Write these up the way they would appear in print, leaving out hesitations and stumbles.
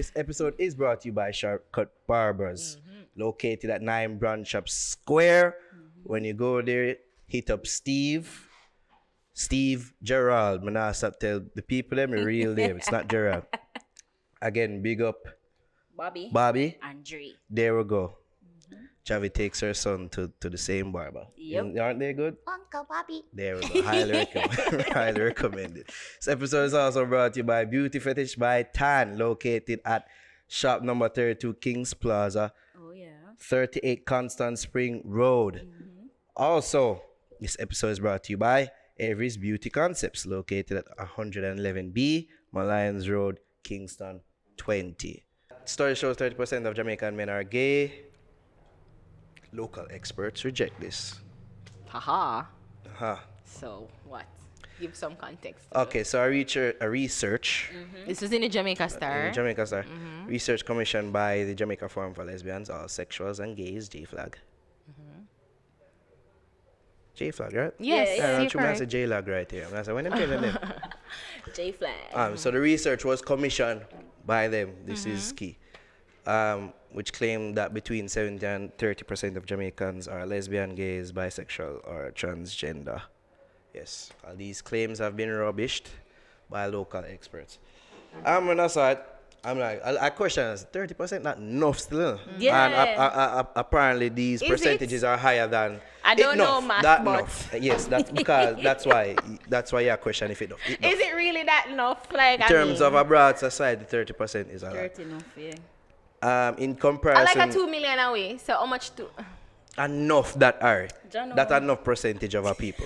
This episode is brought to you by Shortcut Barbers, located at 9 Brandshop Square. When you go there, hit up Steve Gerald. I'm not stop tell the people them a real name. It's not Gerald. Again, big up Bobby. Andre. There we go. Javi takes her son to the same barber. Yep. Aren't they good? Uncle Bobby. There we go. Highly recommend. Highly recommended. This episode is also brought to you by Beauty Fetish by Tan, located at shop number 32 Kings Plaza, 38 Constant Spring Road. Also, this episode is brought to you by Avery's Beauty Concepts, located at 111B Malines Road, Kingston 20. Study shows 30% of Jamaican men are gay. Local experts reject this. Haha. Uh-huh. So, what? Give some context. Okay, so a research. This was in the Jamaica Star. Jamaica Star. Research commissioned by the Jamaica Forum for Lesbians, All Sexuals and Gays, J-Flag. J-Flag, right? Yes, Yeah, you're I correct. say J-Lag right here. I said, when them telling them? J-Flag. So the research was commissioned by them. This is key. Which claimed that between 70 and 30% of Jamaicans are lesbian, gays, bisexual, or transgender. Yes, all these claims have been rubbished by local experts. When I saw it, I'm like, I question this, 30% not enough still. Yeah. And apparently these Is percentages are higher than I don't know enough, math, that but- enough. Yes, that's because that's why you question if it enough. Is it really that enough? Like, In terms of a broad society, 30% is a lot. 30 enough, yeah. In I comparison, like a 2 million away. So how much to? enough that are John, that enough percentage of our people.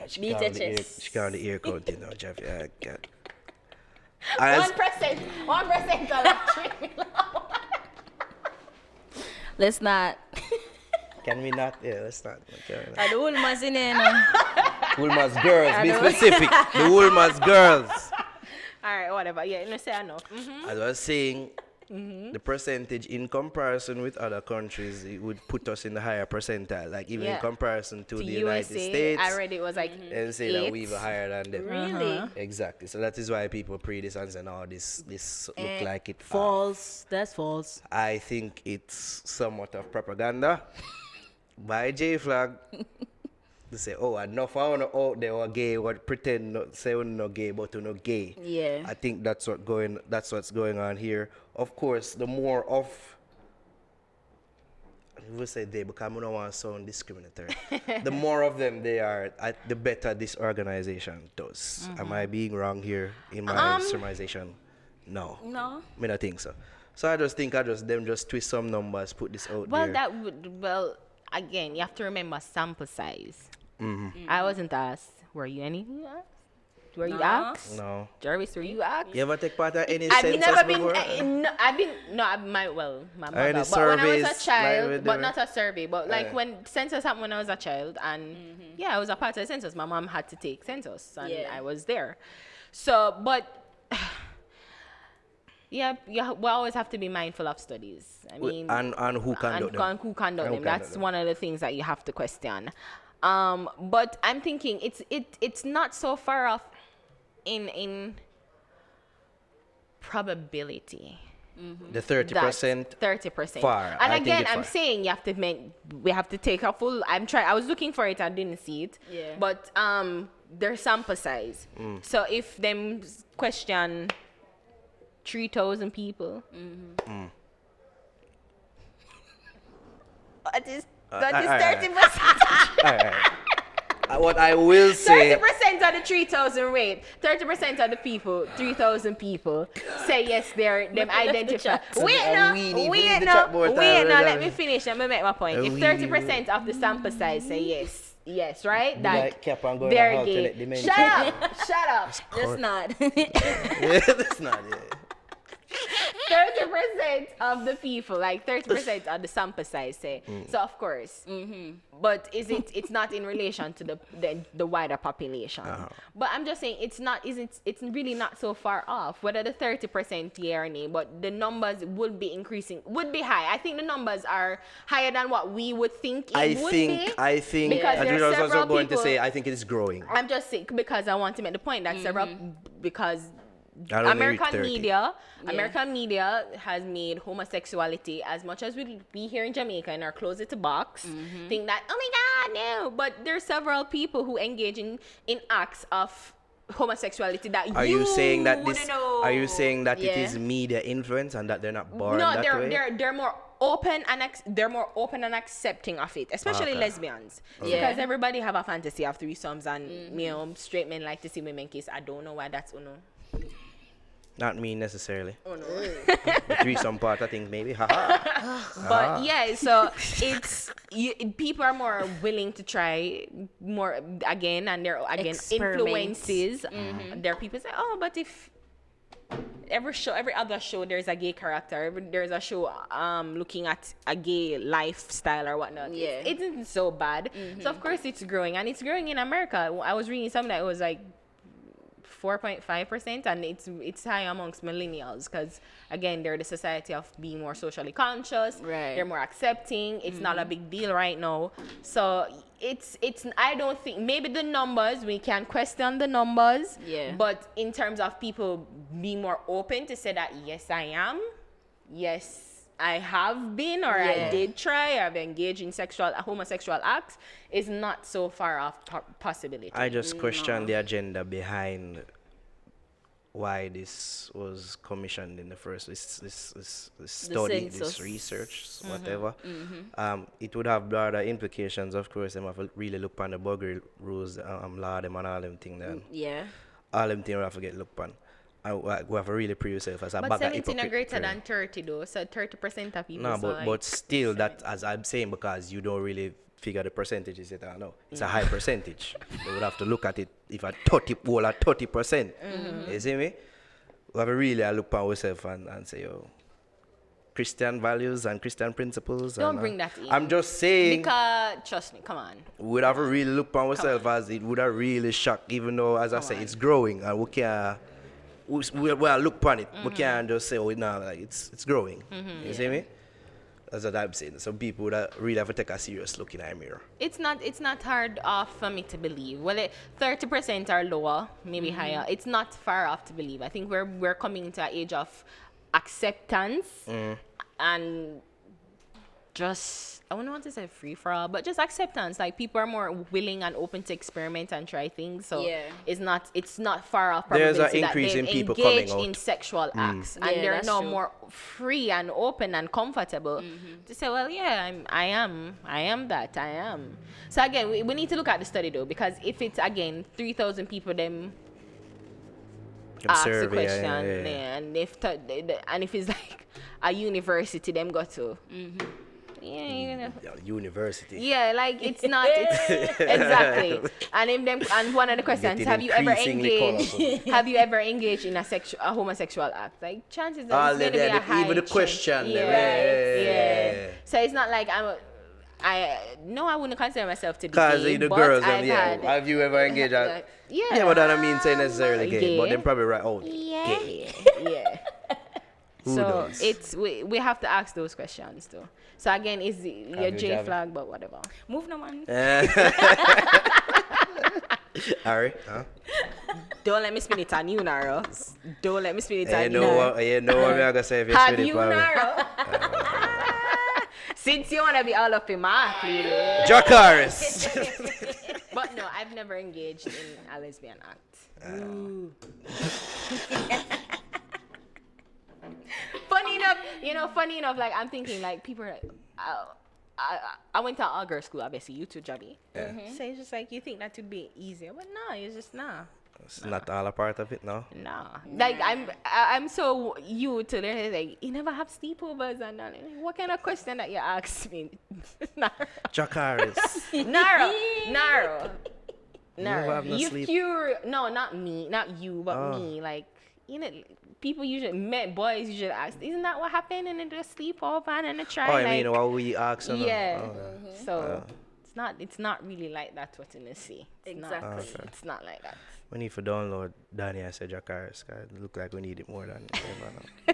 She Beat can't your on the ear- chest. she can't on the ear counting now, Jeff. Yeah, God. 1%. 1% of like 3 million. Let's not. Can we not? Yeah, let's not. The whole man's in there now. Woolman's girls, be specific. The Woolman's girls. All right, whatever. Yeah, let's say enough. As I was saying, the percentage in comparison with other countries, it would put us in the higher percentile. Like even in Yeah. comparison to To the USA, United States, I read it was like and say that we were higher than them. Really? Exactly. So that is why people pre this and say, no, this look like it. False. That's false. I think it's somewhat of propaganda by J-Flag to say, oh, enough I wanna out there were gay, what pretend not say we're not gay, but we're not gay. Yeah. I think that's what's going on here. Of course, the more of we say they because I don't want to sound discriminatory. The more of them they are, the better this organization does. Am I being wrong here in my surmisation? No. No. I don't think so. So I just think them just twist some numbers, put this out Well, there. that would, well, again, you have to remember sample size. I wasn't asked. Were you any? Were you No. asked? No. Jarvis, were you asked? You ever take part in any I've census never been. before? My mother. Any But when I was surveys, a child, like, but not a survey, but like Yeah. when census happened when I was a child, and yeah, I was a part of the census. My mom had to take census, and Yeah. I was there. So, but yeah, we always have to be mindful of studies. I mean, and who conduct them? who conduct And them. who That's conduct them. one of the things that you have to question. But I'm thinking it's not so far off in probability. The 30%. 30%. far. And I think again, it's I'm far. saying we have to take a full. I was looking for it. I didn't see it. Yeah. But their sample size. So if them question 3,000 people. What is that is 30%? All right. What I will say, 30% of the 3,000 rate, 30% of the people, 3,000 people say yes, them at the identify. chat. Wait We need now, the chat board time, let me finish. Let me make my point. If We 30% of the sample size say yes, right? That like kept on going they're on gay. alternate dimension. Shut up. Let's not. Yeah, that's not it. 30% of the people, like 30% of the sample size say. So of course, but it's not in relation to the wider population. But I'm just saying it's really not so far off. Whether the 30% yeah or nay, but the numbers would be increasing, would be high. I think the numbers are higher than what we would think it would be. I think Because there are I was several also going to people- say I think it is growing. I'm just saying because I want to make the point that several because I don't American reach 30. media, Yeah. American media has made homosexuality, as much as we here in Jamaica and are closer to box, think that, oh my God, no. But there are several people who engage in acts of homosexuality that Are you saying that wouldn't this? know. Are you saying that it Yeah. is media influence and that they're not born No, that way? they're more open and they're more open and accepting of it, especially Okay. lesbians. Yeah. Because everybody have a fantasy of threesomes, and you know, straight men like to see women kiss. I don't know why that's uno. Not me necessarily. Oh no. The threesome part, I think maybe. Haha. But yeah, so people are more willing to try more again, and they're again Experiment. influences. There are people say, oh, but if every other show there's a gay character, there's a show looking at a gay lifestyle or whatnot. Yeah. It isn't so bad. So of course it's growing, and it's growing in America. I was reading something that it was like 4.5%, and it's high amongst millennials, because again, they're the society of being more socially conscious. Right. They're more accepting. It's not a big deal right now. So it's I don't think, maybe the numbers, we can question the numbers. Yeah. But in terms of people being more open to say that, yes, I am. Yes, I have been, or I did try, I've engaged in homosexual acts, is not so far off possibility. I just question the agenda behind why this was commissioned in the first this study, this census. research, whatever. It would have broader implications, of course. Them have to really look on the buggery rules, law them and all them thing then. Yeah. All them things we have to get looked on. We have to really prove yourself as a But bag of 17 are hypocrite. greater than 30 though, so 30% of people. No, so but like, but still, that, as I'm saying, because you don't really figure the percentages yet. I know it's a high percentage. They would have to look at it if a 30%. You see me? We have to really look at ourselves and say, yo, Christian values and Christian principles. Don't and, bring that in. I'm just saying. because trust me, come on. We would have to really look at ourselves, as it would have really shocked, even though, as I say, it's growing, and we can't. We look upon it. We can't just say, oh, no, like it's growing. You see me? That's what I'm saying. Some people would really have to take a serious look in the mirror. It's not hard off for me to believe. Well, 30% are lower, maybe higher. It's not far off to believe. I think we're coming into an age of acceptance and just, I wouldn't want to say free for all, but just acceptance. Like, people are more willing and open to experiment and try things. So Yeah. it's not far off There's probability an that increase they've in people coming engaged in out. sexual acts, Yeah, and they're that's now true. more free and open and comfortable to say, well, yeah, I am that. So again, we need to look at the study though, because if it's again 3,000 people, them ask the Survey, question, yeah. and if it's like a university, them go to. Yeah, you know. University. Yeah, like it's not. It's exactly. And if them, and one of the questions: Getting Have you ever increasingly engaged? colourful. Have you ever engaged in a homosexual act? Like, chances are it's going to be a high even the chance. question. Yeah. So it's not like I wouldn't consider myself to be Because gay, the but girls, I've had, have you ever engaged? yeah. Yeah, but that don't mean say necessarily gay. But gay. then probably right. Oh, Yeah. gay. Yeah. Who So knows? we have to ask those questions too. So again, is your you J Javi? flag, but whatever. Move no man. Harry, huh? Don't let me spin it on you, Naro. Don't let me spin it You on you. know what I'm gonna say if you Have spin it you, for me. Naro? Since you wanna be all up in my clearly. Jack Harris. But no, I've never engaged in a lesbian act. Funny enough, like I'm thinking like people are like, I went to all girls school, obviously, you too, Jabby. Yeah. So it's just like, you think that would be easier, but no, it's just nah. It's not all a part of it now. Nah. Like I'm so you to there, like, you never have sleepovers and all. What kind of question that you ask me? Jack Harris. Narrow. never have no You sleep? no, not me, not you, but Oh. me. Like, people usually, boys usually ask, isn't that what happened in the sleepover and in the try? Oh, I like, mean, what we ask? yeah. Oh. So it's not really like that. What you see? Exactly. Okay. It's not like that. We need to download Danny and say Jack Harris. 'Cause it look like we need it more than ever now.